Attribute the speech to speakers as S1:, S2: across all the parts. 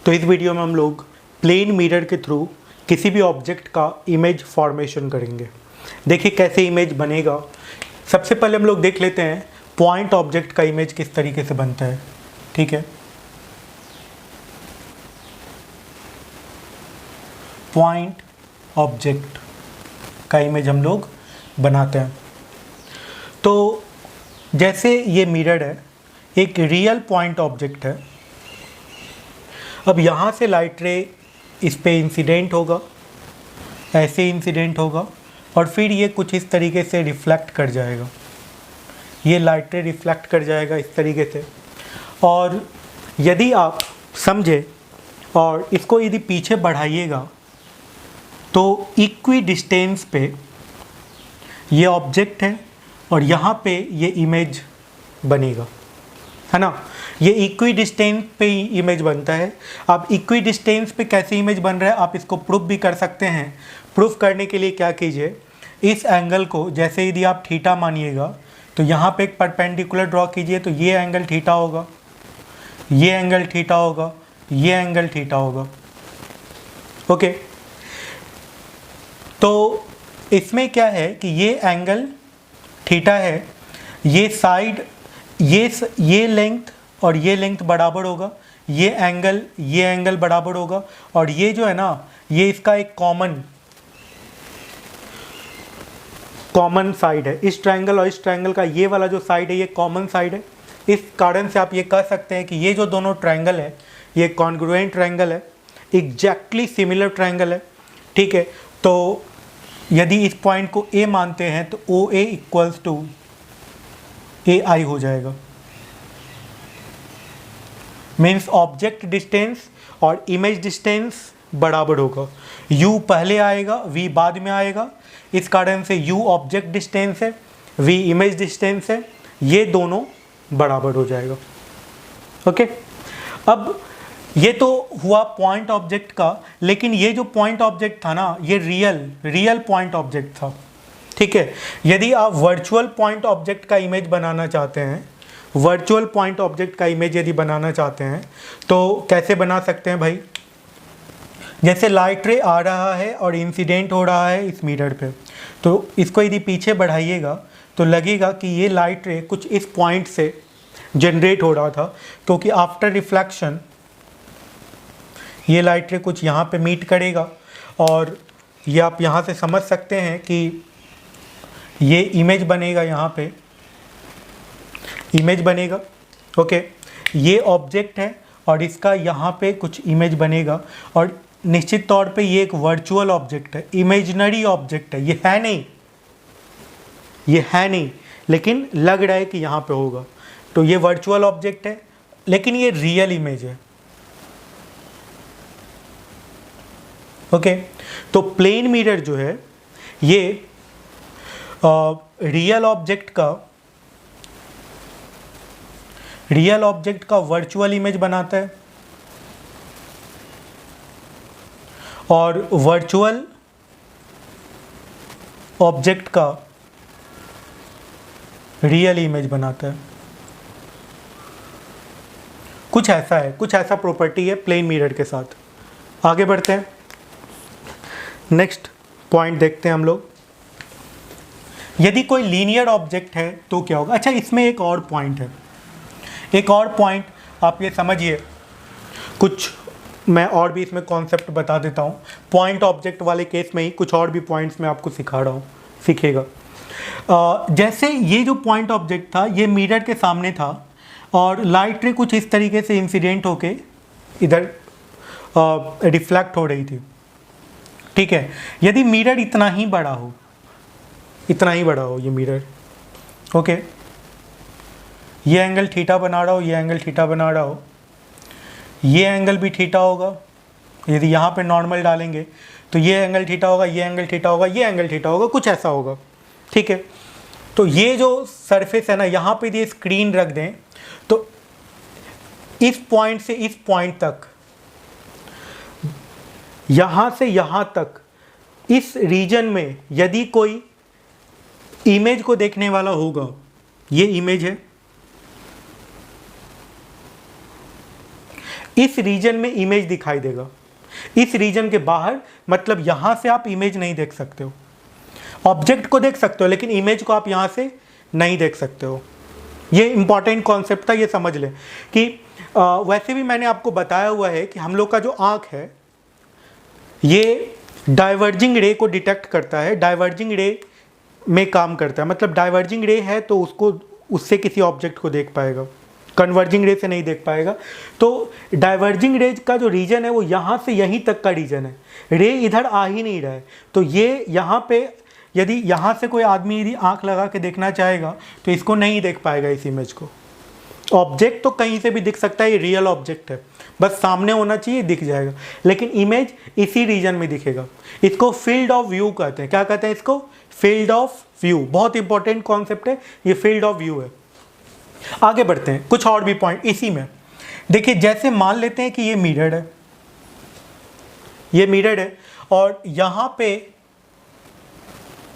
S1: तो इस वीडियो में हम लोग प्लेन मिरर के थ्रू किसी भी ऑब्जेक्ट का इमेज फॉर्मेशन करेंगे। देखिए कैसे इमेज बनेगा। सबसे पहले हम लोग देख लेते हैं पॉइंट ऑब्जेक्ट का इमेज किस तरीके से बनता है। ठीक है, पॉइंट ऑब्जेक्ट का इमेज हम लोग बनाते हैं। तो जैसे ये मिरर है, एक रियल पॉइंट ऑब्जेक्ट है। अब यहाँ से लाइट रे इस पे इंसिडेंट होगा, ऐसे इंसिडेंट होगा और फिर ये कुछ इस तरीके से रिफ्लेक्ट कर जाएगा। ये लाइट रे रिफ्लेक्ट कर जाएगा इस तरीके से। और यदि आप समझे और इसको यदि पीछे बढ़ाइएगा तो इक्वी डिस्टेंस पे ये ऑब्जेक्ट है और यहाँ पे ये इमेज बनेगा, है ना। ये इक्वी डिस्टेंस पे इमेज बनता है। अब इक्वी डिस्टेंस पे कैसे इमेज बन रहा है आप इसको प्रूफ भी कर सकते हैं। प्रूफ करने के लिए क्या कीजिए, इस एंगल को जैसे यदि आप थीटा मानिएगा तो यहाँ पे एक परपेंडिकुलर ड्रॉ कीजिए, तो ये एंगल थीटा होगा, ये एंगल थीटा होगा, ये एंगल थीटा होगा। ओके, तो इसमें क्या है कि ये एंगल थीटा है, ये साइड, ये लेंथ और ये लेंथ बराबर होगा, ये एंगल बराबर होगा और ये जो है ना, ये इसका एक कॉमन साइड है। इस ट्रायंगल और इस ट्रायंगल का ये वाला जो साइड है ये कॉमन साइड है। इस कारण से आप ये कह सकते हैं कि ये जो दोनों ट्रायंगल है ये कॉन्ग्रुएंट ट्रायंगल है, एग्जैक्टली सिमिलर ट्रायंगल है। ठीक है, तो यदि इस पॉइंट को ए मानते हैं तो ओ ए इक्वल्स टू ए आई हो जाएगा। मीन्स ऑब्जेक्ट डिस्टेंस और इमेज डिस्टेंस बराबर होगा। u पहले आएगा, v बाद में आएगा। इस कारण से u ऑब्जेक्ट डिस्टेंस है, v इमेज डिस्टेंस है, ये दोनों बराबर हो जाएगा। ओके, अब ये तो हुआ पॉइंट ऑब्जेक्ट का, लेकिन ये जो पॉइंट ऑब्जेक्ट था ना ये रियल पॉइंट ऑब्जेक्ट था। ठीक है, यदि आप वर्चुअल पॉइंट ऑब्जेक्ट का इमेज बनाना चाहते हैं, वर्चुअल पॉइंट ऑब्जेक्ट का इमेज यदि बनाना चाहते हैं तो कैसे बना सकते हैं भाई। जैसे लाइट रे आ रहा है और इंसिडेंट हो रहा है इस मिरर पे, तो इसको यदि पीछे बढ़ाइएगा तो लगेगा कि ये लाइट रे कुछ इस पॉइंट से जनरेट हो रहा था, क्योंकि आफ्टर रिफ्लेक्शन ये लाइट रे कुछ यहाँ पे मीट करेगा और ये आप यहाँ से समझ सकते हैं कि ये इमेज बनेगा, यहाँ पे इमेज बनेगा। ओके, ये ऑब्जेक्ट है और इसका यहाँ पे कुछ इमेज बनेगा और निश्चित तौर पे ये एक वर्चुअल ऑब्जेक्ट है, इमेजिनरी ऑब्जेक्ट है। ये है नहीं, लेकिन लग रहा है कि यहाँ पे होगा। तो ये वर्चुअल ऑब्जेक्ट है लेकिन ये रियल इमेज है। ओके, तो प्लेन मिरर जो है ये रियल ऑब्जेक्ट का वर्चुअल इमेज बनाता है और वर्चुअल ऑब्जेक्ट का रियल इमेज बनाता है। कुछ ऐसा प्रॉपर्टी है प्लेन मिरर के साथ। आगे बढ़ते हैं, नेक्स्ट पॉइंट देखते हैं हम लोग। यदि कोई लीनियर ऑब्जेक्ट है तो क्या होगा। अच्छा, इसमें एक और पॉइंट है, एक और पॉइंट आप ये समझिए। कुछ मैं और भी इसमें कॉन्सेप्ट बता देता हूँ। पॉइंट ऑब्जेक्ट वाले केस में ही कुछ और भी पॉइंट्स मैं आपको सिखा रहा हूँ, सीखेगा। जैसे ये जो पॉइंट ऑब्जेक्ट था ये मिरर के सामने था और लाइट रे कुछ इस तरीके से इंसिडेंट होके इधर रिफ्लेक्ट हो रही थी। ठीक है, यदि मिरर इतना ही बड़ा हो ये मिरर, ओके, ये एंगल थीटा बना रहा हो, ये एंगल थीटा बना रहा हो, ये एंगल भी थीटा होगा। यदि यहाँ पे नॉर्मल डालेंगे तो ये एंगल थीटा होगा, ये एंगल थीटा होगा, ये एंगल थीटा होगा, कुछ ऐसा होगा। ठीक है, तो ये जो सरफेस है ना, यहाँ पे ये स्क्रीन रख दें तो इस पॉइंट से इस पॉइंट तक, यहाँ से यहाँ तक, इस रीजन में यदि कोई इमेज को देखने वाला होगा, ये इमेज है, इस रीजन में इमेज दिखाई देगा, इस रीजन के बाहर मतलब यहाँ से आप इमेज नहीं देख सकते हो। ऑब्जेक्ट को देख सकते हो लेकिन इमेज को आप यहाँ से नहीं देख सकते हो। ये इंपॉर्टेंट कॉन्सेप्ट था, ये समझ लें कि वैसे भी मैंने आपको बताया हुआ है कि हम लोग का जो आँख है ये डाइवर्जिंग रे को डिटेक्ट करता है, डाइवर्जिंग रे में काम करता है। मतलब डाइवर्जिंग रे है तो उसको उससे किसी ऑब्जेक्ट को देख पाएगा, कन्वर्जिंग रे से नहीं देख पाएगा। तो डाइवर्जिंग रे का जो रीजन है वो यहाँ से यहीं तक का रीजन है, रे इधर आ ही नहीं रहा है। तो ये यहाँ पे यदि यहाँ से कोई आदमी यदि आँख लगा के देखना चाहेगा तो इसको नहीं देख पाएगा, इस इमेज को। ऑब्जेक्ट तो कहीं से भी दिख सकता है, ये रियल ऑब्जेक्ट है, बस सामने होना चाहिए, दिख जाएगा, लेकिन इमेज इसी रीजन में दिखेगा। इसको फील्ड ऑफ व्यू कहते हैं। क्या कहते हैं इसको? Field of view. बहुत इंपॉर्टेंट कॉन्सेप्ट है ये, फील्ड ऑफ व्यू है। आगे बढ़ते हैं, कुछ और भी पॉइंट इसी में देखिए। जैसे मान लेते हैं कि ये मिरर है, ये मिरर है और यहाँ पे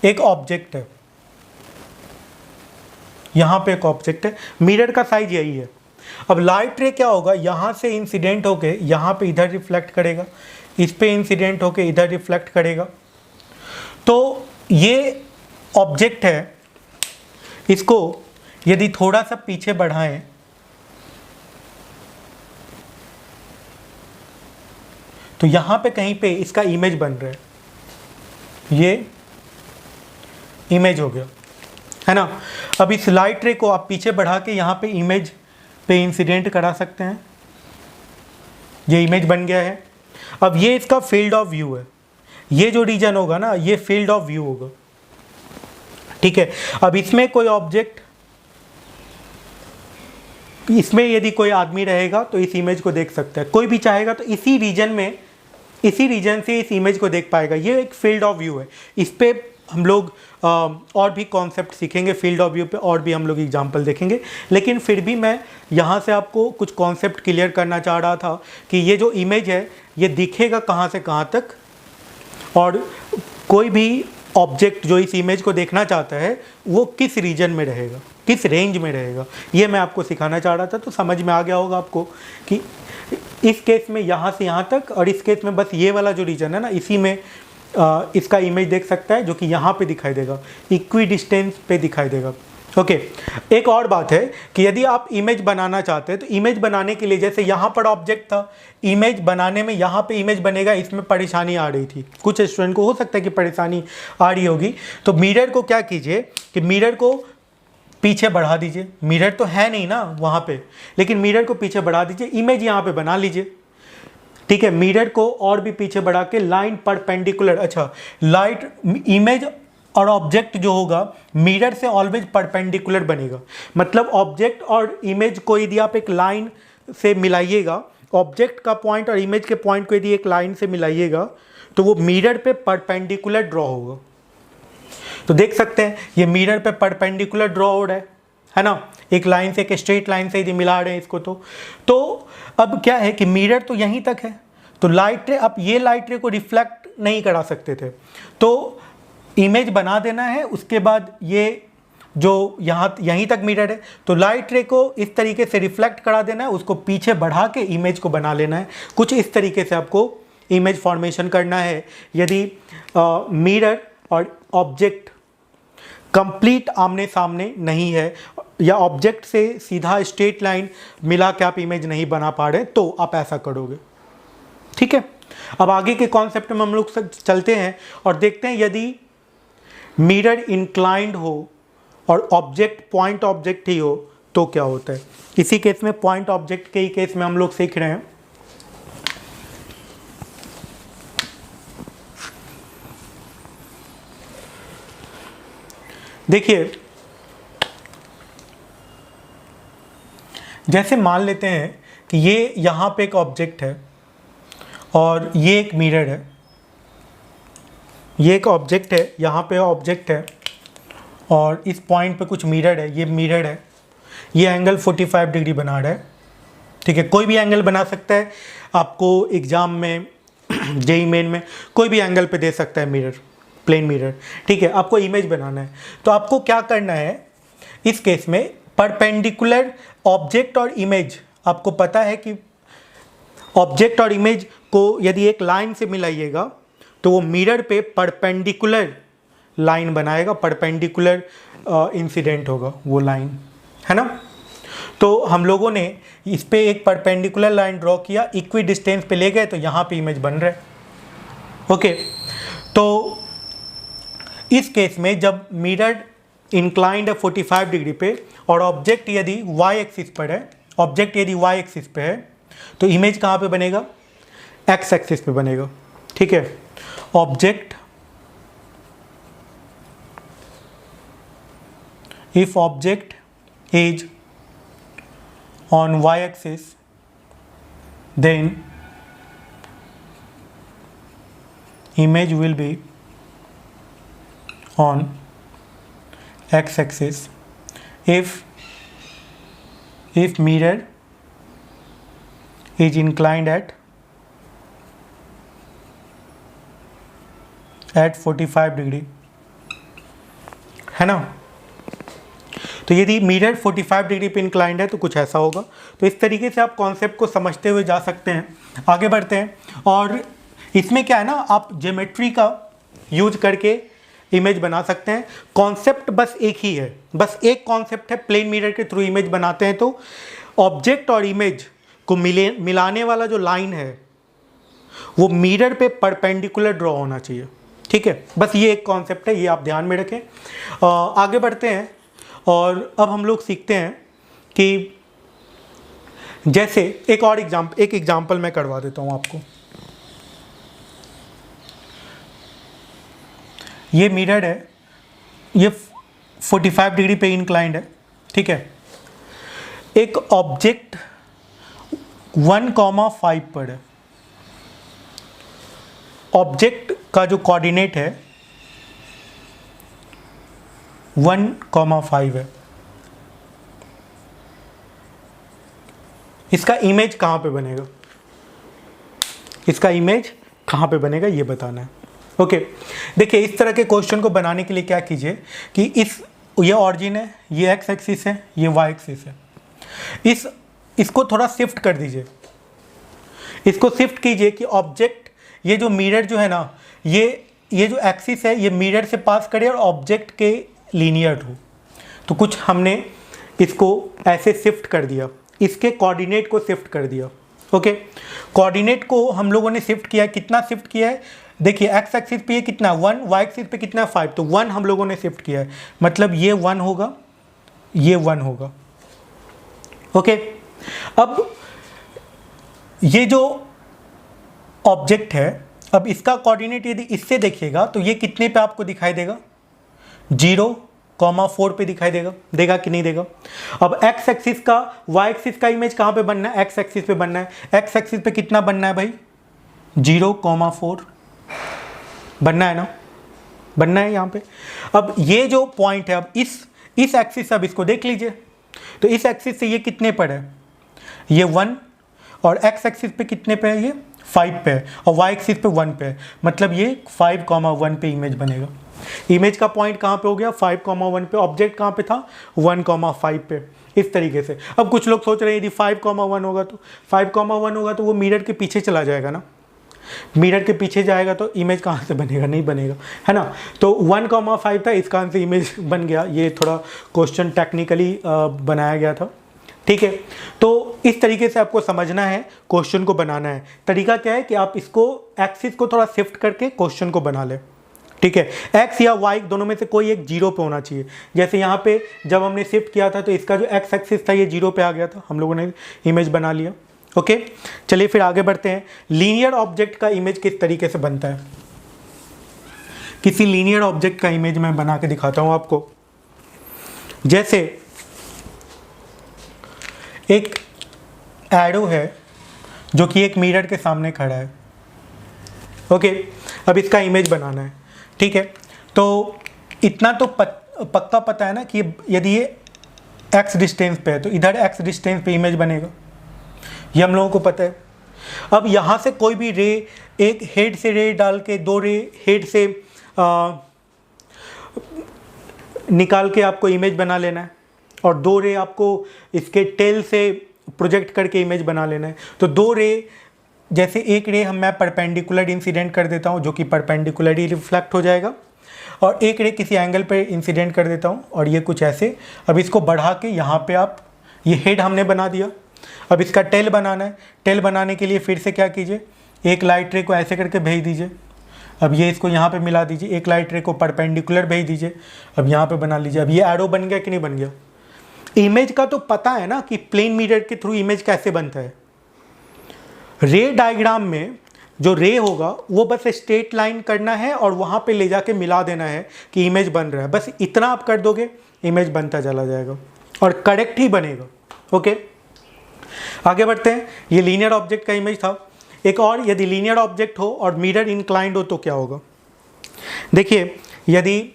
S1: एक ऑब्जेक्ट है, यहाँ पे एक ऑब्जेक्ट है, मिरर का साइज यही है। अब लाइट रे क्या होगा, यहाँ से इंसिडेंट होके यहाँ पे इधर रिफ्लेक्ट करेगा, इस पे इंसिडेंट होके इधर रिफ्लेक्ट करेगा। तो ये ऑब्जेक्ट है, इसको यदि थोड़ा सा पीछे बढ़ाएं तो यहाँ पे कहीं पे इसका इमेज बन रहा है, ये इमेज हो गया, है ना। अब इस लाइट रे को आप पीछे बढ़ा के यहाँ पे इमेज पे इंसिडेंट करा सकते हैं, ये इमेज बन गया है। अब ये इसका फील्ड ऑफ व्यू है, ये जो रीजन होगा ना ये फील्ड ऑफ व्यू होगा, ठीक है। अब इसमें कोई ऑब्जेक्ट, इसमें यदि कोई आदमी रहेगा तो इस इमेज को देख सकता है, कोई भी चाहेगा तो इसी रीजन में, इसी रीजन से इस इमेज को देख पाएगा। ये एक फील्ड ऑफ व्यू है। इस पे हम लोग और भी कॉन्सेप्ट सीखेंगे फील्ड ऑफ व्यू पे, और भी हम लोग एग्जांपल देखेंगे, लेकिन फिर भी मैं यहाँ से आपको कुछ कॉन्सेप्ट क्लियर करना चाह रहा था कि ये जो इमेज है ये दिखेगा कहाँ से कहाँ तक, और कोई भी ऑब्जेक्ट जो इस इमेज को देखना चाहता है वो किस रीजन में रहेगा, किस रेंज में रहेगा, ये मैं आपको सिखाना चाह रहा था। तो समझ में आ गया होगा आपको कि इस केस में यहाँ से यहाँ तक, और इस केस में बस ये वाला जो रीजन है ना इसी में इसका इमेज देख सकता है, जो कि यहाँ पे दिखाई देगा, इक्वी डिस्टेंस पे दिखाई देगा। ओके, एक और बात है कि यदि आप इमेज बनाना चाहते हैं तो इमेज बनाने के लिए, जैसे यहाँ पर ऑब्जेक्ट था, इमेज बनाने में यहाँ पे इमेज बनेगा, इसमें परेशानी आ रही थी, कुछ स्टूडेंट को हो सकता है कि परेशानी आ रही होगी। तो मिरर को क्या कीजिए कि मिरर को पीछे बढ़ा दीजिए, मिरर तो है नहीं ना वहाँ पे, लेकिन मिरर को पीछे बढ़ा दीजिए, इमेज यहाँ पे बना लीजिए, ठीक है। मिरर को और भी पीछे बढ़ा के लाइन परपेंडिकुलर, अच्छा लाइट इमेज और ऑब्जेक्ट जो होगा मिरर से ऑलवेज परपेंडिकुलर बनेगा। मतलब ऑब्जेक्ट और इमेज को यदि आप एक लाइन से मिलाइएगा, ऑब्जेक्ट का पॉइंट और इमेज के पॉइंट को यदि एक लाइन से मिलाइएगा तो वो मिरर पे परपेंडिकुलर ड्रॉ होगा। तो देख सकते हैं ये मिरर पे परपेंडिकुलर ड्रॉ हो रहा है ना, एक लाइन से, एक स्ट्रेट लाइन से यदि मिला रहे हैं इसको तो अब क्या है कि मिरर तो यहीं तक है, तो लाइट रे, अब ये लाइट रे को रिफ्लेक्ट नहीं करा सकते थे, तो इमेज बना देना है। उसके बाद ये जो यहाँ यहीं तक मिरर है तो लाइट रे को इस तरीके से रिफ्लेक्ट करा देना है, उसको पीछे बढ़ा के इमेज को बना लेना है। कुछ इस तरीके से आपको इमेज फॉर्मेशन करना है। यदि मिरर और ऑब्जेक्ट कंप्लीट आमने सामने नहीं है या ऑब्जेक्ट से सीधा स्ट्रेट लाइन मिला के आप इमेज नहीं बना पा रहे तो आप ऐसा करोगे, ठीक है। अब आगे के कॉन्सेप्ट में हम लोग चलते हैं और देखते हैं यदि मिरर इंक्लाइंड हो और ऑब्जेक्ट पॉइंट ऑब्जेक्ट ही हो तो क्या होता है। इसी केस में पॉइंट ऑब्जेक्ट के ही केस में हम लोग सीख रहे हैं। देखिए, जैसे मान लेते हैं कि ये यहाँ पे एक ऑब्जेक्ट है और ये एक मिरर है, ये एक ऑब्जेक्ट है, यहाँ पे ऑब्जेक्ट है और इस पॉइंट पे कुछ मिरर है, ये मिरर है, ये एंगल 45 डिग्री बना रहा है, ठीक है। कोई भी एंगल बना सकता है, आपको एग्ज़ाम में जेईई मेन में कोई भी एंगल पे दे सकता है मिरर, प्लेन मिरर, ठीक है। आपको इमेज बनाना है तो आपको क्या करना है, इस केस में परपेंडिकुलर ऑब्जेक्ट और इमेज, आपको पता है कि ऑब्जेक्ट और इमेज को यदि एक लाइन से मिलाइएगा तो वो मिरर पे परपेंडिकुलर लाइन बनाएगा, परपेंडिकुलर इंसिडेंट होगा वो लाइन, है ना। तो हम लोगों ने इस पे एक परपेंडिकुलर लाइन ड्रॉ किया, इक्वी डिस्टेंस पे ले गए तो यहाँ पे इमेज बन रहा है। ओके, तो इस केस में जब मिरर इंक्लाइंड है 45 डिग्री पे और ऑब्जेक्ट यदि y एक्सिस पर है, ऑब्जेक्ट यदि y एक्सिस पे है तो इमेज कहाँ पे बनेगा, x एक्सिस पे बनेगा। ठीक है, object, if object is on y axis then image will be on x axis if mirror is inclined at 45 degree, है ना। तो यदि मिरर 45 डिग्री पे इंक्लाइंड है तो कुछ ऐसा होगा। तो इस तरीके से आप कॉन्सेप्ट को समझते हुए जा सकते हैं। आगे बढ़ते हैं, और इसमें क्या है ना, आप ज्योमेट्री का यूज करके इमेज बना सकते हैं। कॉन्सेप्ट बस एक ही है, बस एक कॉन्सेप्ट है, प्लेन मिरर के थ्रू इमेज बनाते हैं तो ऑब्जेक्ट और इमेज को मिलाने वाला जो लाइन है वो मिरर पे परपेंडिकुलर ड्रॉ होना चाहिए। ठीक है, बस ये एक कॉन्सेप्ट है, ये आप ध्यान में रखें। आगे बढ़ते हैं और अब हम लोग सीखते हैं कि जैसे एक एग्जाम्पल मैं करवा देता हूँ आपको। ये मिरर है, ये 45 डिग्री पे इंक्लाइंड है। ठीक है, एक ऑब्जेक्ट 1,5 पर है। ऑब्जेक्ट का जो कोऑर्डिनेट है 1,5 है। इसका इमेज कहाँ पे बनेगा, इसका इमेज कहाँ पे बनेगा ये बताना है। ओके, देखिए इस तरह के क्वेश्चन को बनाने के लिए क्या कीजिए कि ये ऑरिजिन है, ये एक्स एक्सिस है, ये वाई एक्सिस है। इसको थोड़ा शिफ्ट कर दीजिए, इसको शिफ्ट कीजिए कि ऑब्जेक्ट, ये जो मिरर जो है ना, ये जो एक्सिस है ये मिरर से पास करे और ऑब्जेक्ट के लीनियर हो। तो कुछ हमने इसको ऐसे शिफ्ट कर दिया, इसके कोऑर्डिनेट को शिफ्ट कर दिया। ओके, कोऑर्डिनेट को हम लोगों ने शिफ्ट किया, कितना शिफ्ट किया है, देखिए एक्स एक्सिस पे ये कितना 1, वाई एक्सिस पे कितना 5, तो 1 हम लोगों ने शिफ्ट किया है, मतलब ये 1 होगा, ये 1 होगा। ओके, अब ये जो ऑब्जेक्ट है, अब इसका कोऑर्डिनेट यदि इससे देखिएगा तो ये कितने पे आपको दिखाई देगा, 0,4 पे दिखाई देगा कि नहीं देगा। अब एक्स एक्सिस का, वाई एक्सिस का इमेज कहाँ पे बनना है, एक्स एक्सिस पे बनना है। एक्स एक्सिस पे कितना बनना है भाई, 0,4 बनना है ना, बनना है यहाँ पे। अब ये जो पॉइंट है, अब इस एक्सिस, अब इसको देख लीजिए, तो इस एक्सिस से ये कितने पर है, ये 1, और एक्स एक्सिस पे कितने पे है, ये 5 पे है, और वाई एक्सिस पे 1 पे है, मतलब ये 5,1 पे इमेज बनेगा। इमेज का पॉइंट कहाँ पे हो गया, 5,1 पे। ऑब्जेक्ट कहाँ पे था, 1,5 पे। इस तरीके से अब कुछ लोग सोच रहे हैं यदि 5,1 होगा तो 5,1 होगा तो वो मिरर के पीछे चला जाएगा ना, मिरर के पीछे जाएगा तो इमेज कहाँ से बनेगा, नहीं बनेगा, है ना। तो 1,5 था, इसका आंसर इमेज बन गया। ये थोड़ा क्वेश्चन टेक्निकली बनाया गया था। ठीक है, तो इस तरीके से आपको समझना है, क्वेश्चन को बनाना है। तरीका क्या है कि आप इसको एक्सिस को थोड़ा शिफ्ट करके क्वेश्चन को बना लें। ठीक है, एक्स या वाई दोनों में से कोई एक 0 पे होना चाहिए। जैसे यहाँ पे जब हमने शिफ्ट किया था तो इसका जो एक्स एक्सिस था ये 0 पे आ गया था, हम लोगों ने इमेज बना लिया। ओके, चलिए फिर आगे बढ़ते हैं। लीनियर ऑब्जेक्ट का इमेज किस तरीके से बनता है, किसी लीनियर ऑब्जेक्ट का इमेज मैं बना के दिखाता हूँ आपको। जैसे एक एरो है जो कि एक मिरर के सामने खड़ा है। ओके, अब इसका इमेज बनाना है। ठीक है, तो इतना तो पक्का पता है ना कि यदि ये एक्स डिस्टेंस पे है तो इधर एक्स डिस्टेंस पे इमेज बनेगा, ये हम लोगों को पता है। अब यहाँ से कोई भी रे, एक हेड से रे डाल के, 2 रे हेड से निकाल के आपको इमेज बना लेना है, और 2 रे आपको इसके टेल से प्रोजेक्ट करके इमेज बना लेना है। तो 2 रे जैसे एक रे मैं परपेंडिकुलर इंसिडेंट कर देता हूँ जो कि परपेंडिकुलरली रिफ्लेक्ट हो जाएगा, और एक रे किसी एंगल पे इंसिडेंट कर देता हूँ और ये कुछ ऐसे। अब इसको बढ़ा के यहाँ पे आप, ये हेड हमने बना दिया, अब इसका टेल बनाना है। टेल बनाने के लिए फिर से क्या कीजिए, एक लाइट रे को ऐसे करके भेज दीजिए। अब ये इसको यहाँ पे मिला दीजिए, एक लाइट रे को परपेंडिकुलर भेज दीजिए, अब यहाँ पे बना लीजिए। अब ये एरो बन गया कि नहीं बन गया? इमेज का तो पता है ना कि प्लेन मिरर के थ्रू इमेज कैसे बनता है। रे डायग्राम में जो रे होगा वो बस स्ट्रेट लाइन करना है और वहाँ पे ले जाके मिला देना है कि इमेज बन रहा है। बस इतना आप कर दोगे, इमेज बनता चला जाएगा और करेक्ट ही बनेगा। ओके, आगे बढ़ते हैं। ये लीनियर ऑब्जेक्ट का इमेज था। एक और, यदि लीनियर ऑब्जेक्ट हो और मिरर इंक्लाइंड हो तो क्या होगा? देखिए, यदि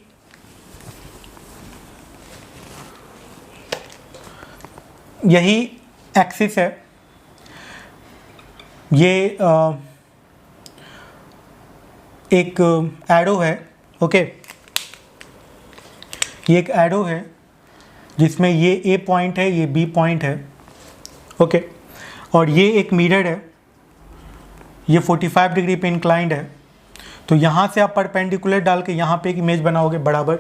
S1: यही एक्सिस है, ये एक एरो है। ओके, ये एक एरो है जिसमें ये ए पॉइंट है, ये बी पॉइंट है। ओके, और ये एक मिरर है, ये 45 डिग्री पे इंक्लाइंड है। तो यहाँ से आप परपेंडिकुलर डाल के यहाँ पे एक इमेज बनाओगे बराबर,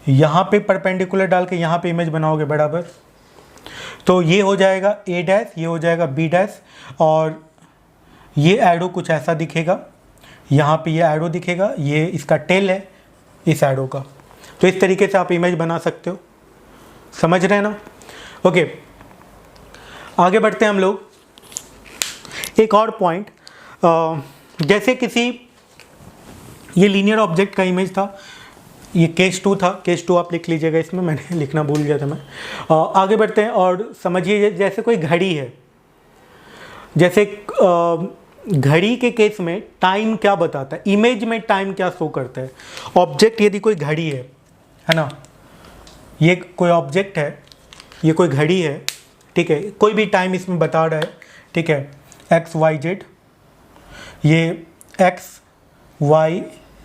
S1: यहाँ पे परपेंडिकुलर डाल के यहाँ पे इमेज बनाओगे बराबर। तो ये हो जाएगा ए डैश, ये हो जाएगा बी डैश, और ये एरो कुछ ऐसा दिखेगा। यहाँ पे ये एरो दिखेगा, ये इसका टेल है इस एरो का। तो इस तरीके से आप इमेज बना सकते हो, समझ रहे हैं ना? ओके, आगे बढ़ते हैं हम लोग। एक और पॉइंट, जैसे किसी, ये लीनियर ऑब्जेक्ट का इमेज था, ये केस 2 था। केस 2 आप लिख लीजिएगा, इसमें मैंने लिखना भूल गया था मैं। आगे बढ़ते हैं और समझिए, जैसे कोई घड़ी है, जैसे घड़ी के केस में टाइम क्या बताता है, इमेज में टाइम क्या शो करता है। ऑब्जेक्ट यदि कोई घड़ी है ना, ये कोई ऑब्जेक्ट है, ये कोई घड़ी है, ठीक है, कोई भी टाइम इसमें बता रहा है, ठीक है, एक्स वाई जेड, ये एक्स वाई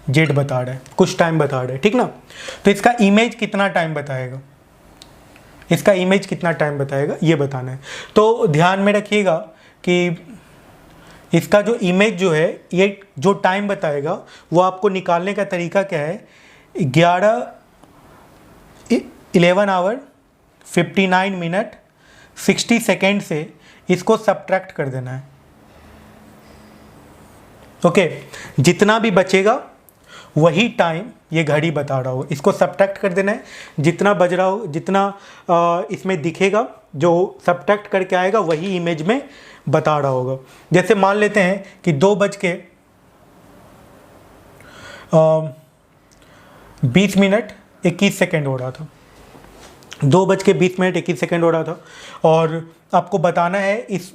S1: जेड बता रहा है, कुछ टाइम बता रहा है, ठीक ना। तो इसका इमेज कितना टाइम बताएगा, इसका इमेज कितना टाइम बताएगा, ये बताना है। तो ध्यान में रखिएगा कि इसका जो इमेज जो है, ये जो टाइम बताएगा वो आपको निकालने का तरीका क्या है, 11 आवर 59 मिनट 60 सेकेंड से इसको सब्ट्रैक्ट कर देना है। ओके, जितना भी बचेगा वही टाइम ये घड़ी बता रहा हो, इसको सब्ट्रैक्ट कर देना है। जितना बज रहा हो, जितना इसमें दिखेगा, जो सब्ट्रैक्ट करके आएगा वही इमेज में बता रहा होगा। जैसे मान लेते हैं कि 2:20 हो रहा था, 2:20 हो रहा था, और आपको बताना है इस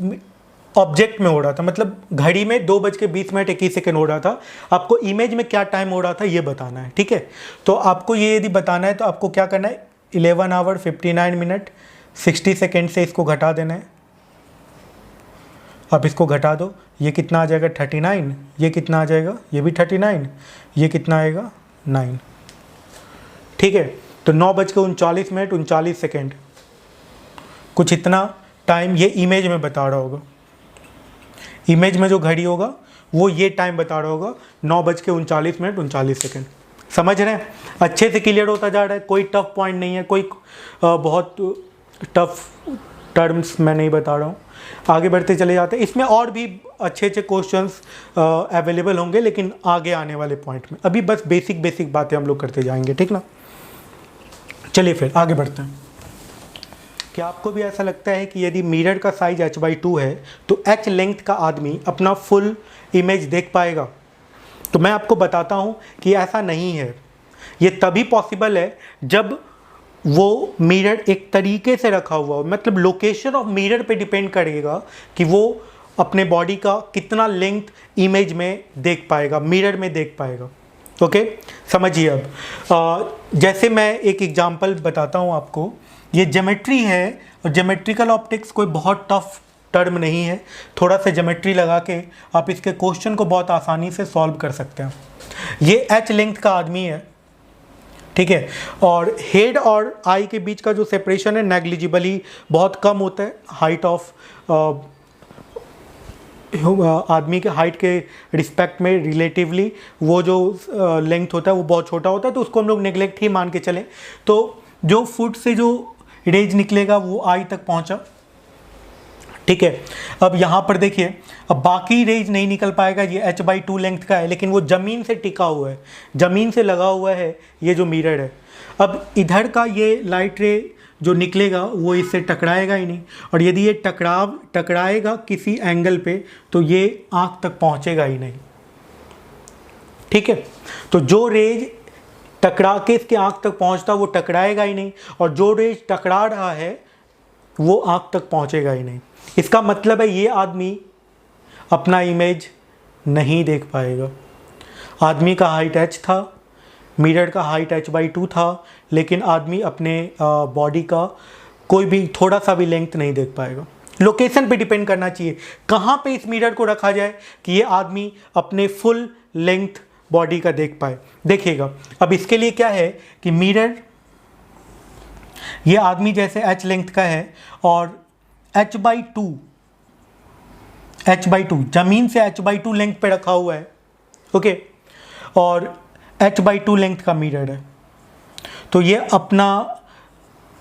S1: ऑब्जेक्ट में हो रहा था, मतलब घड़ी में 2:20 हो रहा था। आपको इमेज में क्या टाइम हो रहा था ये बताना है, ठीक है। तो आपको ये यदि बताना है तो आपको क्या करना है, 11 आवर 59 मिनट 60 सेकेंड से इसको घटा देना है। अब इसको घटा दो, ये कितना आ जाएगा 39, ये कितना आ जाएगा, ये भी 39, ये कितना आएगा 9, ठीक है। तो 9:39 मिनट 39 सेकेंड, कुछ इतना टाइम ये इमेज में बता रहा होगा। इमेज में जो घड़ी होगा वो ये टाइम बता रहा होगा, 9:39 मिनट 39 सेकेंड। समझ रहे हैं? अच्छे से क्लियर होता जा रहा है, कोई टफ पॉइंट नहीं है, कोई बहुत टफ टर्म्स मैं नहीं बता रहा हूँ। आगे बढ़ते चले जाते हैं, इसमें और भी अच्छे अच्छे क्वेश्चंस अवेलेबल होंगे, लेकिन आगे आने वाले पॉइंट में। अभी बस बेसिक बातें हम लोग करते जाएंगे, ठीक ना। चलिए फिर आगे बढ़ते हैं। क्या आपको भी ऐसा लगता है कि यदि मिरर का साइज h/2 है तो h लेंथ का आदमी अपना फुल इमेज देख पाएगा? तो मैं आपको बताता हूँ कि ऐसा नहीं है। ये तभी पॉसिबल है जब वो मिरर एक तरीके से रखा हुआ हो, मतलब लोकेशन ऑफ मिरर पे डिपेंड करेगा कि वो अपने बॉडी का कितना लेंथ इमेज में देख पाएगा, मिरर में देख पाएगा। ओके, समझिए। अब जैसे मैं एक एग्जांपल बताता हूँ आपको। ये ज्योमेट्री है, और ज्योमेट्रिकल ऑप्टिक्स कोई बहुत टफ टर्म नहीं है। थोड़ा सा ज्योमेट्री लगा के आप इसके क्वेश्चन को बहुत आसानी से सॉल्व कर सकते हैं। ये h लेंथ का आदमी है, ठीक है, और हेड और आई के बीच का जो सेपरेशन है नेग्लिजिबली बहुत कम होता है, हाइट ऑफ आदमी के हाइट के रिस्पेक्ट में रिलेटिवली वो जो लेंथ होता है वो बहुत छोटा होता है, तो उसको हम लोग नेग्लेक्ट ही मान के चलें। तो जो फुट से जो रेज निकलेगा वो आई तक पहुंचा, ठीक है। अब यहाँ पर देखिए, अब बाकी रेज नहीं निकल पाएगा, ये h/2 लेंथ का है, लेकिन वो ज़मीन से टिका हुआ है, ज़मीन से लगा हुआ है ये जो मिरर है। अब इधर का ये लाइट रे जो निकलेगा वो इससे टकराएगा ही नहीं, और यदि ये टकराएगा किसी एंगल पे तो ये आँख तक पहुँचेगा ही नहीं, ठीक है। तो जो रेज टकरा के इसके आँख तक पहुँचता वो टकराएगा ही नहीं, और जो रेज टकरा रहा है वो आँख तक पहुँचेगा ही नहीं। इसका मतलब है ये आदमी अपना इमेज नहीं देख पाएगा। आदमी का हाइट h था, मिरर का हाइट h/2 था, लेकिन आदमी अपने बॉडी का कोई भी थोड़ा सा भी लेंथ नहीं देख पाएगा। लोकेशन पे डिपेंड करना चाहिए कहाँ पे इस मिरर को रखा जाए कि ये आदमी अपने फुल लेंथ बॉडी का देख पाए। देखिएगा, अब इसके लिए क्या है कि मिरर ये आदमी जैसे h लेंथ का है और h/2 ज़मीन से h/2 लेंथ पे रखा हुआ है, ओके, और h/2 लेंथ का मिरर है, तो ये अपना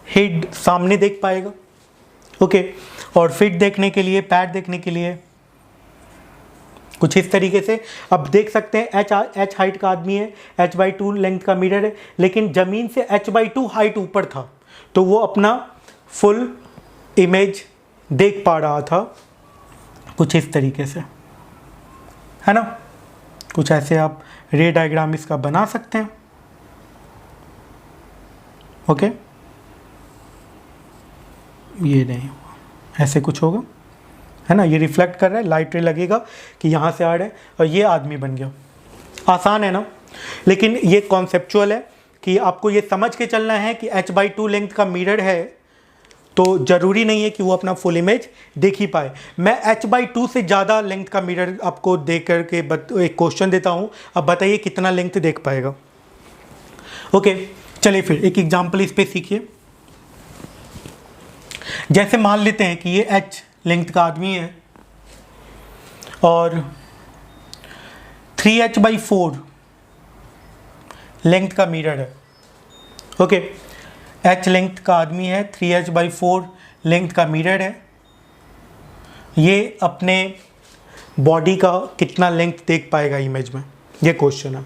S1: हेड सामने देख पाएगा, ओके। और फिट देखने के लिए, पैड देखने के लिए कुछ इस तरीके से अब देख सकते हैं। h हाइट का आदमी है, h/2 लेंथ का मिरर है, लेकिन ज़मीन से h/2 हाइट ऊपर था, तो वो अपना फुल इमेज देख पा रहा था कुछ इस तरीके से, है ना। कुछ ऐसे आप रे डायग्राम इसका बना सकते हैं, ओके। ये नहीं हुआ, ऐसे कुछ होगा, है ना। ये रिफ्लेक्ट कर रहा है, लाइट रे लगेगा कि यहाँ से आ रहा है, और ये आदमी बन गया। आसान है ना, लेकिन ये कॉन्सेप्चुअल है कि आपको ये समझ के चलना है कि h/2 लेंथ का मिरर है तो ज़रूरी नहीं है कि वो अपना फुल इमेज देख ही पाए। मैं h/2 से ज़्यादा लेंथ का मिरर आपको दे करके एक क्वेश्चन देता हूँ, अब बताइए कितना लेंथ देख पाएगा, ओके। चलिए फिर एक एग्जांपल इस पे सीखिए। जैसे मान लेते हैं कि ये h लेंथ का आदमी है और 3h/4 लेंथ का मिरर है, ओके। h लेंथ का आदमी है, 3h/4 लेंथ का मिरर है। ये अपने बॉडी का कितना लेंथ देख पाएगा इमेज में, ये क्वेश्चन है।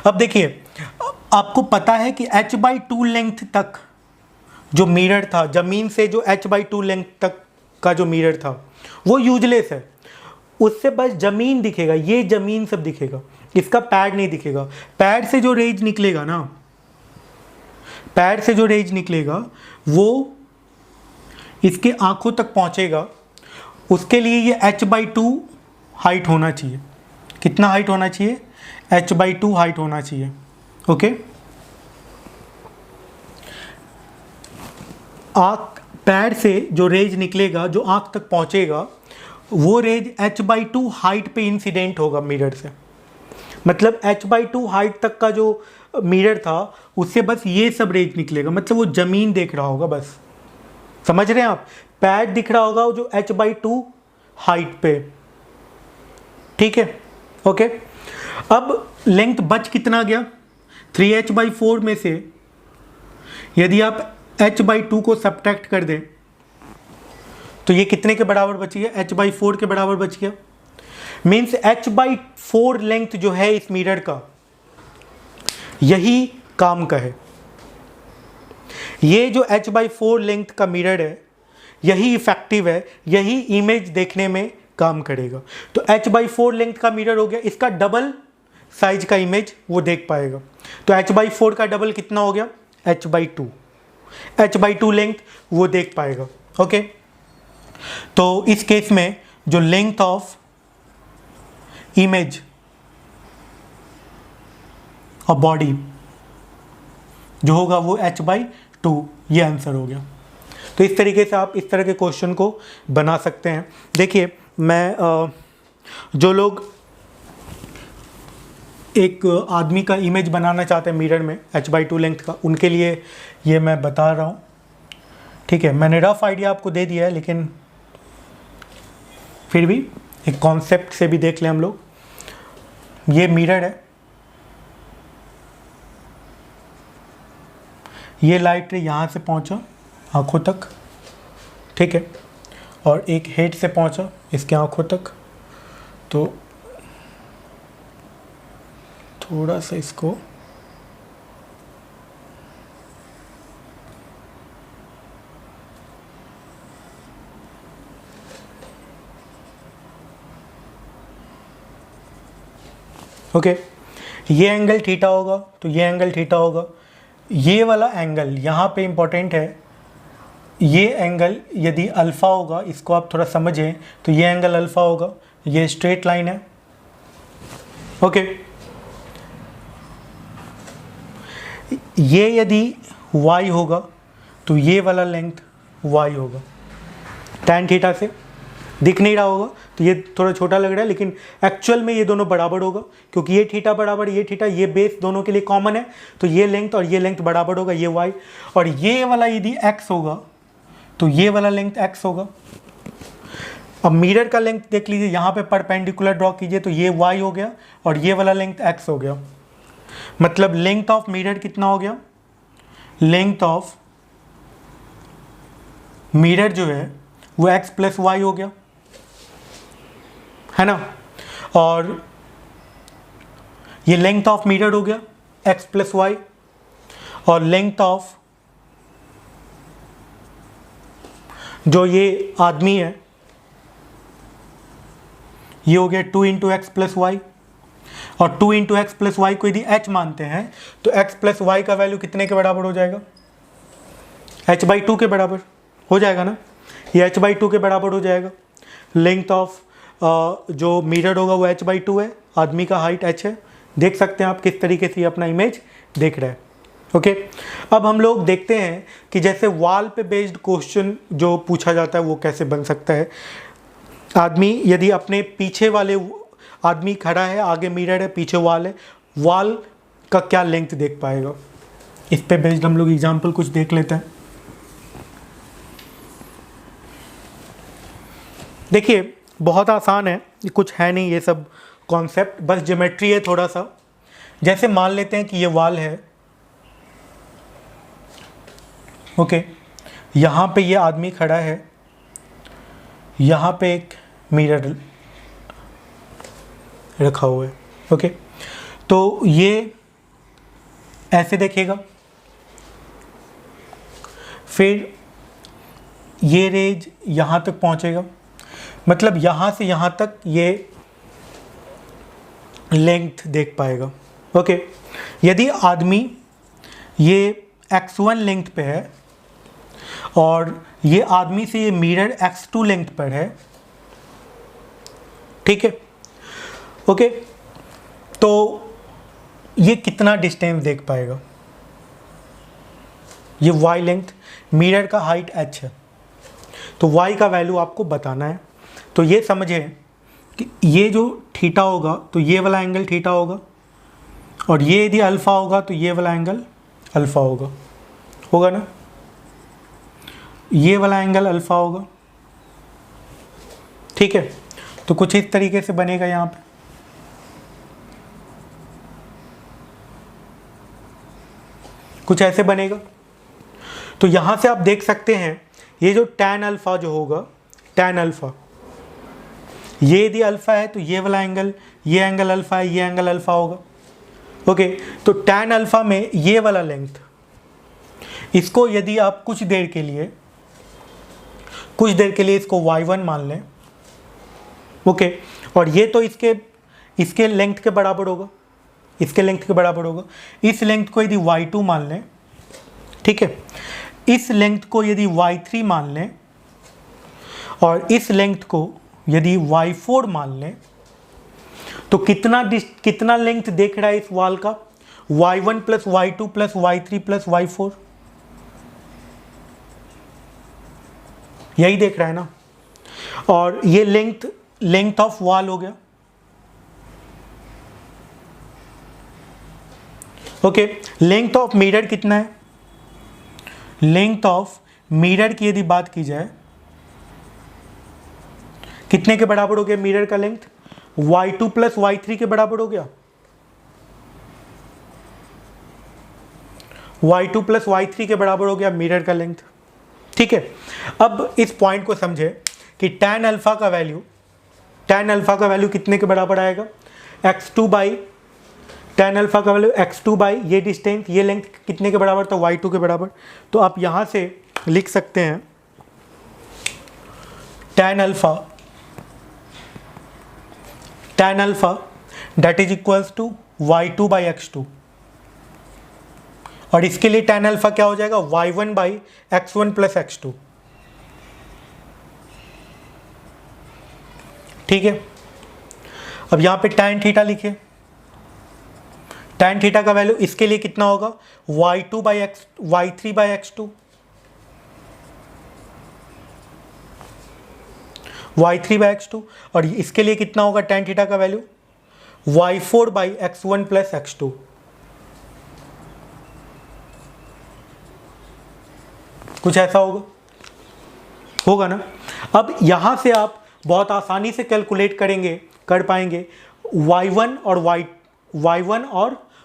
S1: अब देखिए, आपको पता है कि h/2 लेंथ तक जो मिरर था, ज़मीन से जो h/2 लेंथ तक का जो मिरर था वो यूजलेस है, उससे बस ज़मीन दिखेगा, ये ज़मीन सब दिखेगा, इसका पैड नहीं दिखेगा। पैड से जो रेज निकलेगा ना, पैड से जो रेज निकलेगा वो इसके आँखों तक पहुँचेगा, उसके लिए ये h/2 हाइट होना चाहिए। कितना हाइट होना चाहिए? h/2 हाइट होना चाहिए, ओके। आँख, पैड से जो रेज निकलेगा जो आँख तक पहुँचेगा वो रेज h/2 हाइट पे इंसिडेंट होगा मिरर से। मतलब h/2 हाइट तक का जो मिरर था उससे बस ये सब रेज निकलेगा, मतलब वो ज़मीन देख रहा होगा बस। समझ रहे हैं आप? पैड दिख रहा होगा जो h/2 हाइट पे, ठीक है, ओके। अब लेंथ बच कितना गया? 3h/4 में से यदि आप h/2 को सब्ट्रैक्ट कर दें तो ये कितने के बराबर बच गया? h/4 के बराबर बच गया। मीन्स h/4 लेंथ जो है इस मिरर का यही काम का है। ये जो h/4 लेंथ का मिरर है यही इफेक्टिव है, यही इमेज देखने में काम करेगा। तो h/4 लेंथ का मिरर हो गया, इसका डबल साइज का इमेज वो देख पाएगा। तो h/4 का डबल कितना हो गया? h/2। h/2 लेंथ वो देख पाएगा, ओके। तो इस केस में जो लेंथ ऑफ इमेज और बॉडी जो होगा वो h/2, ये आंसर हो गया। तो इस तरीके से आप इस तरह के क्वेश्चन को बना सकते हैं। देखिए, मैं जो लोग एक आदमी का इमेज बनाना चाहते हैं मिरर में h/2 लेंथ का, उनके लिए ये मैं बता रहा हूँ, ठीक है। मैंने रफ आइडिया आपको दे दिया है, लेकिन फिर भी एक कॉन्सेप्ट से भी देख लें हम लोग। ये मिरर है, ये लाइट यहाँ से पहुँचा आँखों तक, ठीक है, और एक हेड से पहुँचा इसके आँखों तक। तो थोड़ा सा इसको ओके, ये एंगल थीटा होगा तो ये एंगल थीटा होगा। ये वाला एंगल यहाँ पे इम्पोर्टेंट है, ये एंगल यदि अल्फ़ा होगा, इसको आप थोड़ा समझें, तो ये एंगल अल्फ़ा होगा, ये स्ट्रेट लाइन है, ओके। ये यदि y होगा तो ये वाला लेंथ y होगा। tan थीटा से दिख नहीं रहा होगा तो ये थोड़ा छोटा लग रहा है, लेकिन एक्चुअल में ये दोनों बराबर होगा, क्योंकि ये थीटा बराबर ये थीटा, ये बेस दोनों के लिए कॉमन है, तो ये लेंथ और ये लेंथ बराबर होगा, ये y। और ये वाला यदि x होगा तो ये वाला लेंथ x होगा। अब मिरर का लेंथ देख लीजिए, यहाँ पे परपेंडिकुलर ड्रॉ कीजिए तो ये y हो गया और ये वाला लेंथ x हो गया। मतलब लेंथ ऑफ मिरर कितना हो गया, लेंथ ऑफ मिरर जो है वो x प्लस वाई हो गया, है ना। और ये लेंथ ऑफ मिरर हो गया x प्लस वाई, और लेंथ ऑफ जो ये आदमी है ये हो गया 2 इंटू एक्स प्लस वाई। और 2 इंटू एक्स प्लस वाई को यदि h मानते हैं तो x प्लस वाई का वैल्यू कितने के बराबर हो जाएगा, h/2 के बराबर हो जाएगा ना, ये h/2 के बराबर हो जाएगा। लेंथ ऑफ जो मिरर होगा वो h/2 है, आदमी का हाइट h है। देख सकते हैं आप किस तरीके से अपना इमेज देख रहे हैं, ओके। अब हम लोग देखते हैं कि जैसे वॉल पे बेस्ड क्वेश्चन जो पूछा जाता है वो कैसे बन सकता है। आदमी यदि अपने पीछे वाले, आदमी खड़ा है, आगे मिरर है, पीछे वॉल है, वॉल का क्या लेंथ देख पाएगा, इस पे बेस्ड हम लोग एग्जांपल कुछ देख लेते हैं। देखिए बहुत आसान है, कुछ है नहीं ये सब कॉन्सेप्ट, बस ज्योमेट्री है थोड़ा सा। जैसे मान लेते हैं कि ये वॉल है, ओके, यहाँ पे ये आदमी खड़ा है, यहाँ पे एक मिरर रखा हुआ है, ओके। तो ये ऐसे देखेगा, फिर ये रेज यहाँ तक पहुँचेगा, मतलब यहाँ से यहाँ तक ये लेंथ देख पाएगा, ओके। यदि आदमी ये x1 लेंथ पे है और ये आदमी से ये मिरर x2 लेंथ पर है, ठीक है, ओके, तो ये कितना डिस्टेंस देख पाएगा, ये y लेंथ, मिरर का हाइट h है, तो y का वैल्यू आपको बताना है। तो ये समझे कि ये जो थीटा होगा तो ये वाला एंगल थीटा होगा, और ये यदि अल्फ़ा होगा तो ये वाला एंगल अल्फ़ा होगा, होगा ना, ये वाला एंगल अल्फ़ा होगा, ठीक है। तो कुछ इस तरीके से बनेगा, यहाँ पे कुछ ऐसे बनेगा। तो यहाँ से आप देख सकते हैं ये जो tan अल्फ़ा जो होगा, tan अल्फ़ा, ये यदि अल्फ़ा है तो ये वाला एंगल, ये एंगल अल्फ़ा है, ये एंगल अल्फ़ा होगा, ओके। तो tan अल्फ़ा में ये वाला लेंथ, इसको यदि आप कुछ देर के लिए इसको y1 मान लें, ओके, और ये तो इसके लेंथ के बराबर होगा, इसके लेंथ के बराबर होगा। इस लेंथ को यदि y2 मान लें, ठीक है, इस लेंथ को यदि y3 मान लें, और इस लेंथ को यदि y4 मान लें, तो कितना लेंथ देख रहा है इस वॉल का, y1 plus y2 plus y3 plus y4, यही देख रहा है ना। और ये लेंथ ऑफ वॉल हो गया, ओके। लेंथ ऑफ मिरर कितना है, लेंथ ऑफ मिरर की यदि बात की जाए कितने के बराबर हो गया मिरर का लेंथ? y2 प्लस y3 के बराबर हो गया। y2 प्लस y3 के बराबर हो गया मिरर का लेंथ। ठीक है, अब इस पॉइंट को समझे कि tan अल्फा का वैल्यू कितने के बराबर आएगा? x2 बाई tan अल्फा का वैल्यू x2 बाई ये डिस्टेंस, ये लेंथ कितने के बराबर था? y2 के बराबर। तो आप यहां से लिख सकते हैं tan alpha that is equals to y2 by x2, और इसके लिए tan अल्फा क्या हो जाएगा? y1 by x1 plus x2। ठीक है, अब यहां पे tan थीटा लिखे। tan थीटा का वैल्यू इसके लिए कितना होगा? y2 by y3 by x2, y3 by x2, और इसके लिए कितना होगा tan थीटा का value? y4 by x1 plus x2। कुछ ऐसा होगा ना। अब यहां से आप बहुत आसानी से कैलकुलेट कर पाएंगे y1 और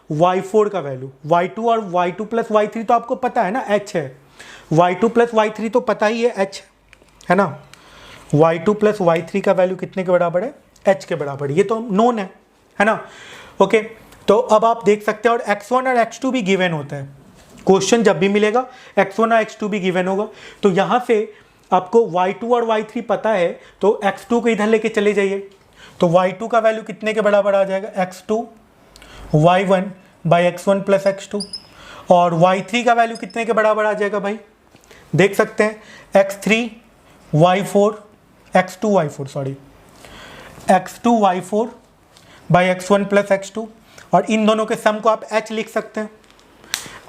S1: y4 का वैल्यू। y2 और y2 प्लस y3 तो आपको पता है ना, h है। y2 प्लस y3 तो पता ही है, h है ना। y2 प्लस y3 का वैल्यू कितने के बराबर है? h के बराबर, ये तो नोन है ना। ओके, तो अब आप देख सकते हैं, और x1 और x2 भी गिवन होता है। क्वेश्चन जब भी मिलेगा x1 और x2 भी गिवन होगा। तो यहां से आपको y2 और y3 पता है, तो x2 को इधर लेके चले जाइए। तो y2 का वैल्यू कितने के बराबर आ जाएगा? x2 y1 by x1 plus x2, और y3 का वैल्यू कितने के बराबर आ जाएगा भाई? देख सकते हैं x2 y4 by x1 plus x2, और इन दोनों के सम को आप h लिख सकते हैं।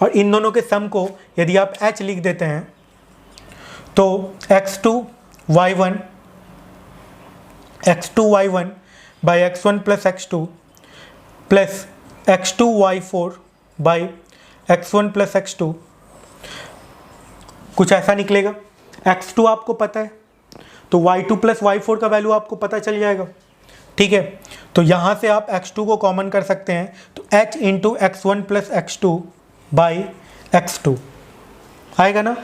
S1: और इन दोनों के सम को यदि आप h लिख देते हैं तो x2 y1 by x1 plus x2 plus x2 y4 by x1 plus x2 कुछ ऐसा निकलेगा। x2 आपको पता है, तो y2 प्लस y4 का वैल्यू आपको पता चल जाएगा। ठीक है, तो यहाँ से आप x2 को कॉमन कर सकते हैं, तो h into x1 plus x2 by x2 आएगा ना।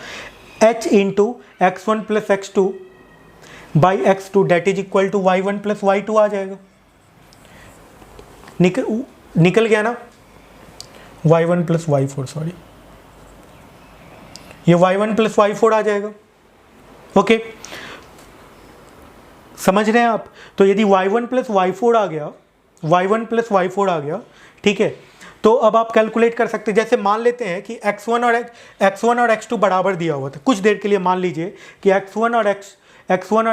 S1: h into x1 plus x2 by x2 that is equal to y1 plus y2 आ जाएगा। निकल गया ना, y1 प्लस y4, सॉरी, ये y1 प्लस y4 आ जाएगा। ओके, समझ रहे हैं आप? तो यदि y1 प्लस y4 आ गया, ठीक है, तो अब आप कैलकुलेट कर सकते हैं। जैसे मान लेते हैं कि x1 और x2 बराबर दिया हुआ था, कुछ देर के लिए मान लीजिए कि x1 और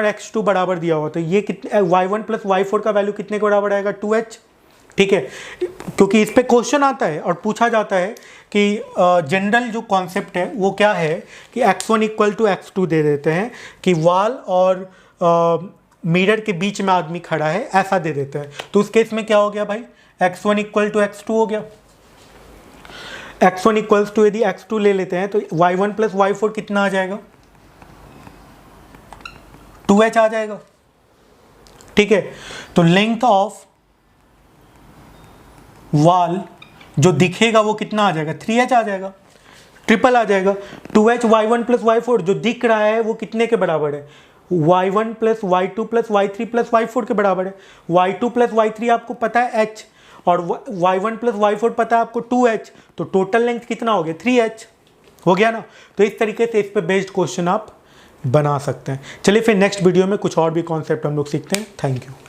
S1: x2 बराबर दिया हुआ था। ये कितने, y1 प्लस y4 का वैल्यू कितने के बराबर आएगा? 2h। ठीक है, क्योंकि इस पे क्वेश्चन आता है और पूछा जाता है कि जनरल जो कॉन्सेप्ट है वो क्या है कि x1 इक्वल टू x2 दे देते हैं, कि वॉल और मिरर के बीच में आदमी खड़ा है, ऐसा दे देते हैं। तो उस केस में क्या हो गया भाई? x1 इक्वल टू x2 हो गया। x1 इक्वल्स टू यदि x2 ले लेते हैं तो y1 प्लस y4 कितना आ जाएगा? 2h आ जाएगा। ठीक है, तो लेंथ ऑफ वॉल जो दिखेगा वो कितना आ जाएगा? 3h आ जाएगा, ट्रिपल आ जाएगा। 2h y1 प्लस y4 जो दिख रहा है वो कितने के बराबर है? y1 plus y2 plus y3 plus y4 के बराबर है। y2 प्लस y3 आपको पता है h, और y1 प्लस y4 पता है आपको 2h, तो टोटल लेंथ कितना हो गया? 3h हो गया ना। तो इस तरीके से इस पे बेस्ड क्वेश्चन आप बना सकते हैं। चलिए फिर नेक्स्ट वीडियो में कुछ और भी कॉन्सेप्ट हम लोग सीखते हैं। Thank you.